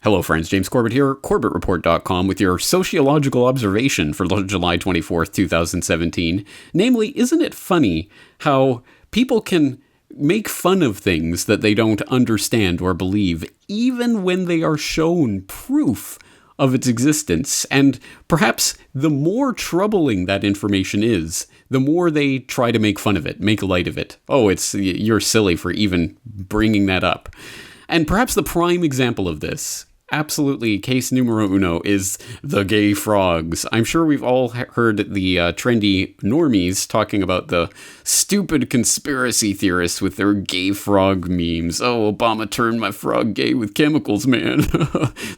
Hello friends, James Corbett here, CorbettReport.com with your sociological observation for July 24th, 2017. Namely, isn't it funny how people can make fun of things that they don't understand or believe, even when they are shown proof of its existence? And perhaps the more troubling that information is, the more they try to make fun of it, make light of it. Oh, you're silly for even bringing that up. And perhaps the prime example of this, absolutely case numero uno, is the gay frogs. I'm sure we've all heard the trendy normies talking about the stupid conspiracy theorists with their gay frog memes. Oh, Obama turned my frog gay with chemicals, man.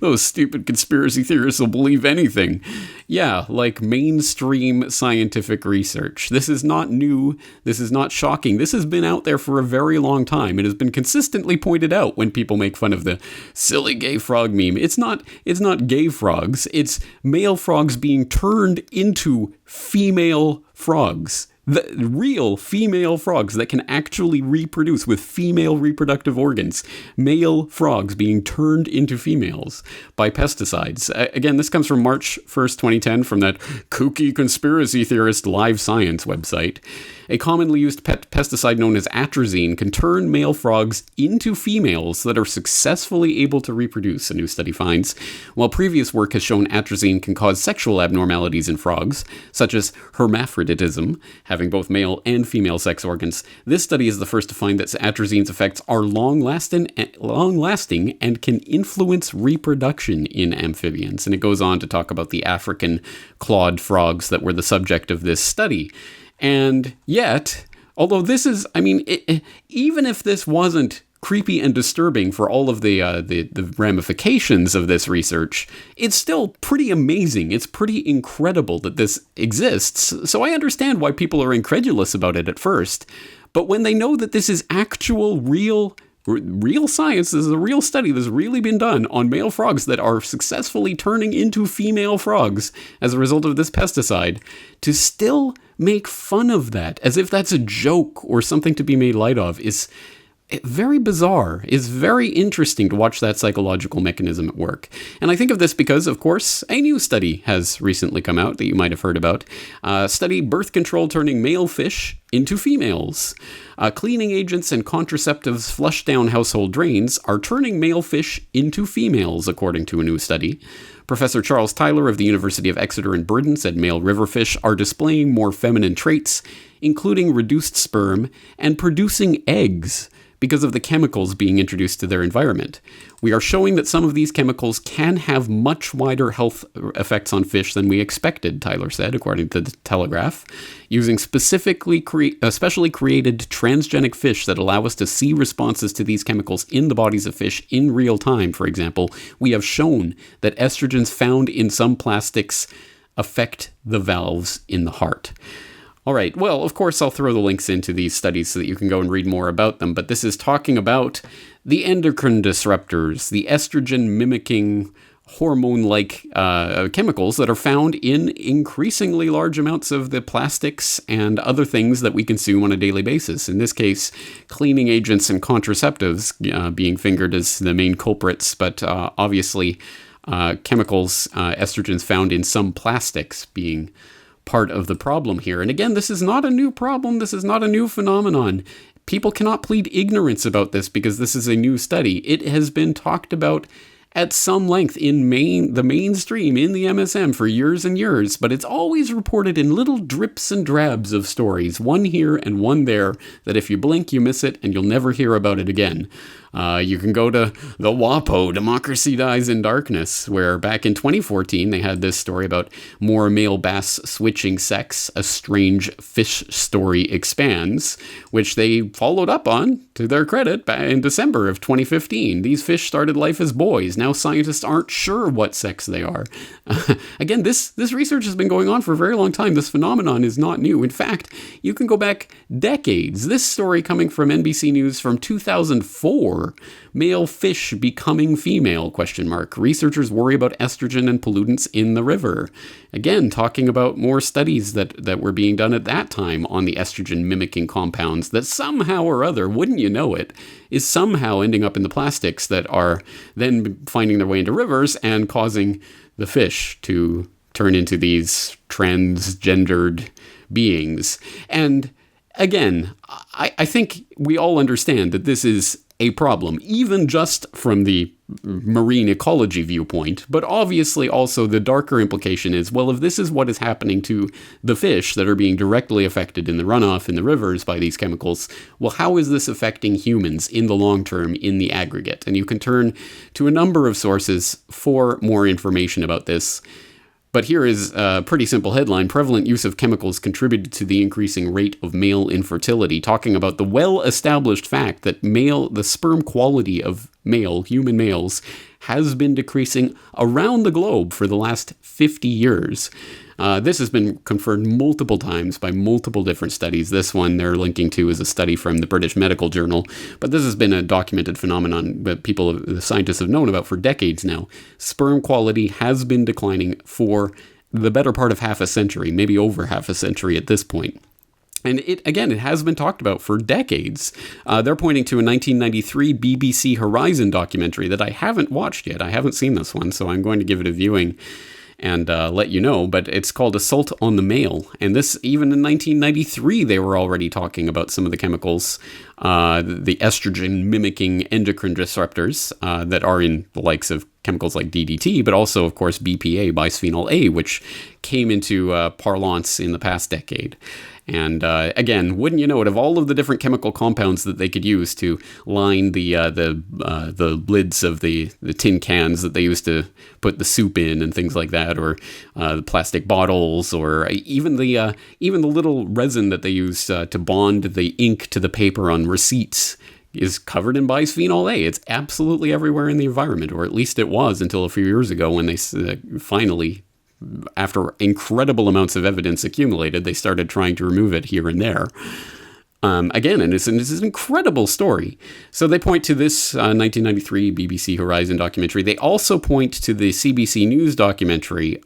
Those stupid conspiracy theorists will believe anything. Yeah, like mainstream scientific research. This is not new. This is not shocking. This has been out there for a very long time. It has been consistently pointed out when people make fun of the silly gay frog meme. It's not gay frogs. It's male frogs being turned into female frogs. The real female frogs that can actually reproduce with female reproductive organs. Male frogs being turned into females by pesticides. Again, this comes from March 1st, 2010 from that kooky conspiracy theorist Live Science website. A commonly used pesticide known as atrazine can turn male frogs into females that are successfully able to reproduce, a new study finds. While previous work has shown atrazine can cause sexual abnormalities in frogs, such as hermaphroditism, having both male and female sex organs, this study is the first to find that atrazine's effects are long-lasting and can influence reproduction in amphibians. And it goes on to talk about the African clawed frogs that were the subject of this study. And yet, although this is, even if this wasn't creepy and disturbing for all of the ramifications of this research, it's still pretty amazing. It's pretty incredible that this exists. So I understand why people are incredulous about it at first. But when they know that this is actual, real science, this is a real study that's really been done on male frogs that are successfully turning into female frogs as a result of this pesticide, to still make fun of that as if that's a joke or something to be made light of is very bizarre. It's very interesting to watch that psychological mechanism at work. And I think of this because, of course, a new study has recently come out that you might have heard about. Study birth control turning male fish into females. Cleaning agents and contraceptives flushed down household drains are turning male fish into females, according to a new study. Professor Charles Tyler of the University of Exeter in Britain said male river fish are displaying more feminine traits, including reduced sperm and producing eggs, because of the chemicals being introduced to their environment. We are showing that some of these chemicals can have much wider health effects on fish than we expected, Tyler said, according to the Telegraph. Using specifically specially created transgenic fish that allow us to see responses to these chemicals in the bodies of fish in real time, for example, we have shown that estrogens found in some plastics affect the valves in the heart. All right, well, of course, I'll throw the links into these studies so that you can go and read more about them, but this is talking about the endocrine disruptors, the estrogen-mimicking hormone-like chemicals that are found in increasingly large amounts of the plastics and other things that we consume on a daily basis. In this case, cleaning agents and contraceptives being fingered as the main culprits, but obviously chemicals, estrogens found in some plastics being part of the problem here. And again, this is not a new problem. This is not a new phenomenon. People cannot plead ignorance about this because this is a new study. It has been talked about at some length in the mainstream, in the MSM for years and years, but it's always reported in little drips and drabs of stories, one here and one there, that if you blink, you miss it and you'll never hear about it again. You can go to the WAPO, Democracy Dies in Darkness, where back in 2014, they had this story about more male bass switching sex, a strange fish story expands, which they followed up on, to their credit, in December of 2015. These fish started life as boys. Now scientists aren't sure what sex they are. Again, this research has been going on for a very long time. This phenomenon is not new. In fact, you can go back decades. This story coming from NBC News from 2004 4. Male fish becoming female, ? Researchers worry about estrogen and pollutants in the river. Again, talking about more studies that were being done at that time on the estrogen mimicking compounds that somehow or other, wouldn't you know it, is somehow ending up in the plastics that are then finding their way into rivers and causing the fish to turn into these transgendered beings. And again, I think we all understand that this is a problem, even just from the marine ecology viewpoint, but obviously also the darker implication is, well, if this is what is happening to the fish that are being directly affected in the runoff in the rivers by these chemicals, well, how is this affecting humans in the long term in the aggregate? And you can turn to a number of sources for more information about this. But here is a pretty simple headline. Prevalent use of chemicals contributed to the increasing rate of male infertility, talking about the well-established fact that the sperm quality of human males has been decreasing around the globe for the last 50 years. This has been confirmed multiple times by multiple different studies. This one they're linking to is a study from the British Medical Journal, but this has been a documented phenomenon that the scientists have known about for decades now. Sperm quality has been declining for the better part of half a century, maybe over half a century at this point. And it has been talked about for decades. They're pointing to a 1993 BBC Horizon documentary that I haven't watched yet. I haven't seen this one, so I'm going to give it a viewing and let you know, but it's called Assault on the Male. And this, even in 1993, they were already talking about some of the chemicals, the estrogen-mimicking endocrine disruptors that are in the likes of chemicals like DDT, but also, of course, BPA, bisphenol A, which came into parlance in the past decade. And again, wouldn't you know it, of all of the different chemical compounds that they could use to line the lids of the tin cans that they used to put the soup in and things like that, or the plastic bottles, or even the little resin that they use to bond the ink to the paper on receipts, is covered in bisphenol A. It's absolutely everywhere in the environment, or at least it was until a few years ago when they finally, after incredible amounts of evidence accumulated, they started trying to remove it here and there. Again, and it's an incredible story. So they point to this 1993 BBC Horizon documentary. They also point to the CBC News documentary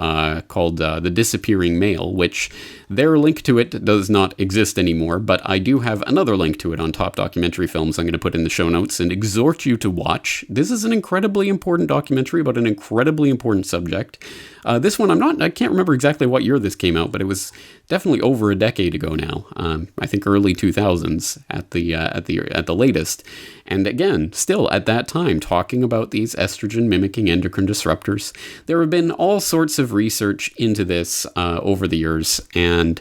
called The Disappearing Male, which their link to it does not exist anymore, but I do have another link to it on Top Documentary Films I'm going to put in the show notes and exhort you to watch. This is an incredibly important documentary about an incredibly important subject. This one, I can't remember exactly what year this came out, but it was definitely over a decade ago now. I think early 2000s at the latest. And again, still at that time, talking about these estrogen mimicking endocrine disruptors. There have been all sorts of research into this over the years, and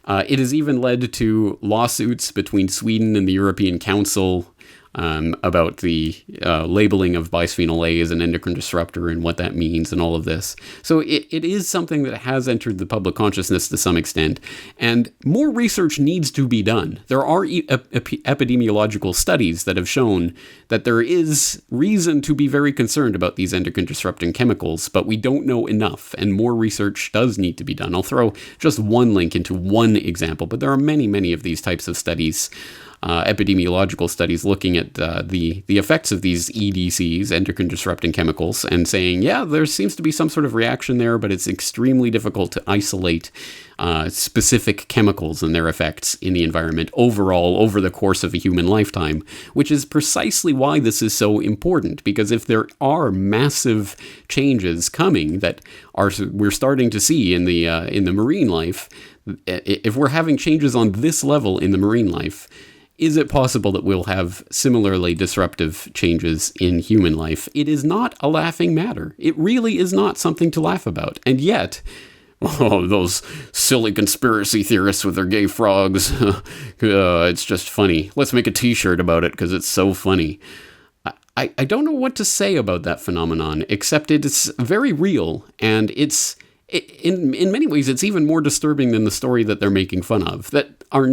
it has even led to lawsuits between Sweden and the European Council about the labeling of bisphenol A as an endocrine disruptor and what that means and all of this. So it is something that has entered the public consciousness to some extent, and more research needs to be done. There are epidemiological studies that have shown that there is reason to be very concerned about these endocrine disrupting chemicals, but we don't know enough, and more research does need to be done. I'll throw just one link into one example, but there are many, many of these types of studies, epidemiological studies looking at the effects of these EDCs, endocrine disrupting chemicals, and saying, yeah, there seems to be some sort of reaction there, but it's extremely difficult to isolate specific chemicals and their effects in the environment overall over the course of a human lifetime, which is precisely why this is so important, because if there are massive changes coming that we're starting to see in the marine life, if we're having changes on this level in the marine life, is it possible that we'll have similarly disruptive changes in human life? It is not a laughing matter. It really is not something to laugh about. And yet, those silly conspiracy theorists with their gay frogs, it's just funny. Let's make a t-shirt about it because it's so funny. I don't know what to say about that phenomenon, except it's very real, and in many ways, it's even more disturbing than the story that they're making fun of, that are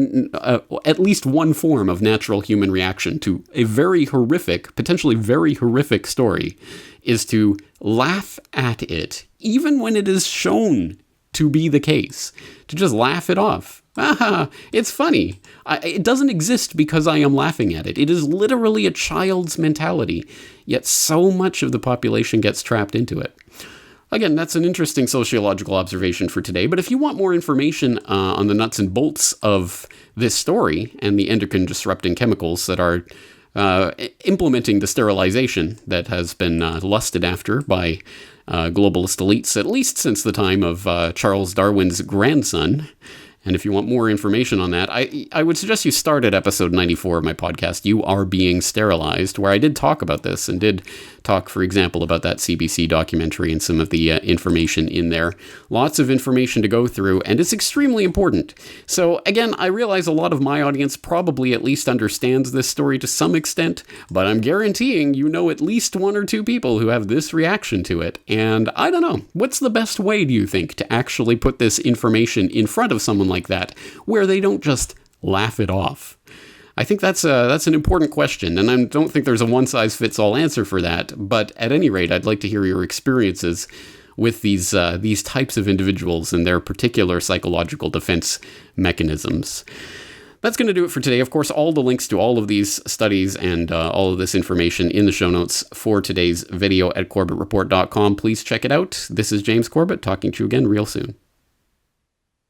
at least one form of natural human reaction to a very horrific, potentially very horrific story, is to laugh at it, even when it is shown to be the case, to just laugh it off. It's funny. It doesn't exist because I am laughing at it. It is literally a child's mentality, yet so much of the population gets trapped into it. Again, that's an interesting sociological observation for today, but if you want more information on the nuts and bolts of this story and the endocrine disrupting chemicals that are implementing the sterilization that has been lusted after by globalist elites, at least since the time of Charles Darwin's grandson. And if you want more information on that, I would suggest you start at episode 94 of my podcast, You Are Being Sterilized, where I did talk about this and did talk, for example, about that CBC documentary and some of the information in there. Lots of information to go through, and it's extremely important. So again, I realize a lot of my audience probably at least understands this story to some extent, but I'm guaranteeing you know at least one or two people who have this reaction to it. And I don't know, what's the best way, do you think, to actually put this information in front of someone like that, where they don't just laugh it off? I think that's an important question, and I don't think there's a one-size-fits-all answer for that, but at any rate, I'd like to hear your experiences with these types of individuals and their particular psychological defense mechanisms. That's going to do it for today. Of course, all the links to all of these studies and all of this information in the show notes for today's video at corbettreport.com. Please check it out. This is James Corbett, talking to you again real soon.